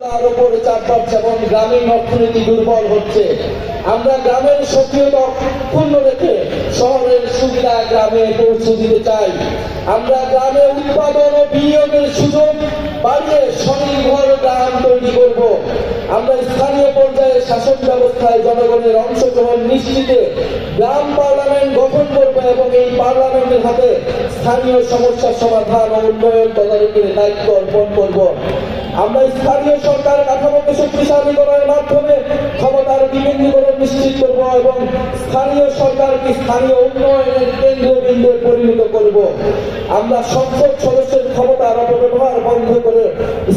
তার উপরে চাপ বাড়ছে এবং গ্রামীণ অর্থনীতি দুর্বল হচ্ছে। আমরা গ্রামের সক্রিয়তা অক্ষুণ্ণ রেখে শহরের সুবিধা গ্রামে পৌঁছে দিতে চাই। আমরা গ্রামে উৎপাদন ও বিনিয়োগের সুযোগ বাড়িয়ে স্বনির্ভর গ্রাম তৈরি করব। আমরা স্থানীয় পর্যায়ে শাসন ব্যবস্থায় জনগণের অংশগ্রহণ নিশ্চিতে গ্রাম পার্লামেন্ট গঠন করব এবং এই পার্লামেন্টের হাতে স্থানীয় সমস্যার সমাধান ও উন্নয়ন তদারকির দায়িত্ব অর্পণ করব। আমরা স্থানীয় সরকার কাঠামোকে শক্তিশালী করার মাধ্যমে ক্ষমতার বিকেন্দ্রীকরণ নিশ্চিত করব এবং স্থানীয় সরকারকে স্থানীয় উন্নয়নের কেন্দ্রবিন্দুতে পরিণত করব। আমরা সংসদ সদস্যের ক্ষমতার অপব্যবহার বন্ধ করে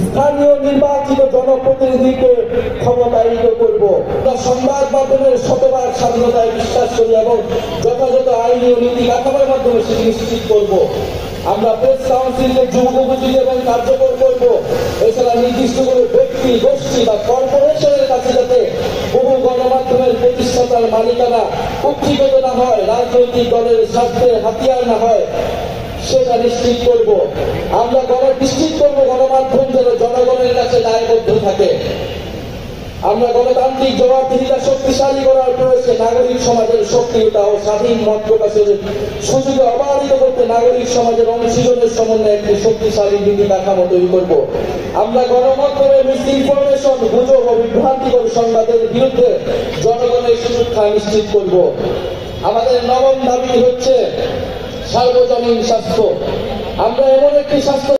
স্থানীয় নির্বাচিত জনপ্রতিনিধিকে ক্ষমতায়িত করব। আমরা সংবাদ মাধ্যমের শতভাগ স্বাধীনতায় বিশ্বাস করি এবং যথাযথ আইনি ও নীতি কাঠামোর মাধ্যমে সেটি নিশ্চিত করব। আমরা প্রেস কাউন্সিলকে যুগোপযোগী এবং কার্যকর করব। এছাড়া নির্দিষ্ট করে ব্যক্তি, গোষ্ঠী বা কর্পোরেশনের কাছে যাতে বহু গণমাধ্যমের প্রতিষ্ঠাতার মালিকানা কুক্ষিগত না হয়, রাজনৈতিক দলের স্বার্থের হাতিয়ার না হয়, সেটা নিশ্চিত করব। আমরা নিশ্চিত করব গণমাধ্যম যেন জনগণের কাছে দায়বদ্ধ থাকে। আমরা গণতান্ত্রিক জবাবদিহিতা শক্তিশালী করার প্রয়াসে নাগরিক সমাজের সক্রিয়তা ও স্বাধীন মত প্রকাশের সুযোগ অবাধিত করতে নাগরিক সমাজের অংশীজনের সমন্বয়ে একটি শক্তিশালী নীতি কাঠামো তৈরি করব। আমরা গণমাধ্যমে মিসইনফরমেশন, গুজব ও বিভ্রান্তিকর সংবাদের বিরুদ্ধে জনগণের সুরক্ষা নিশ্চিত করব। আমাদের নবম দাবি হচ্ছে সার্বজনীন স্বাস্থ্য। আমরা এমন একটি স্বাস্থ্য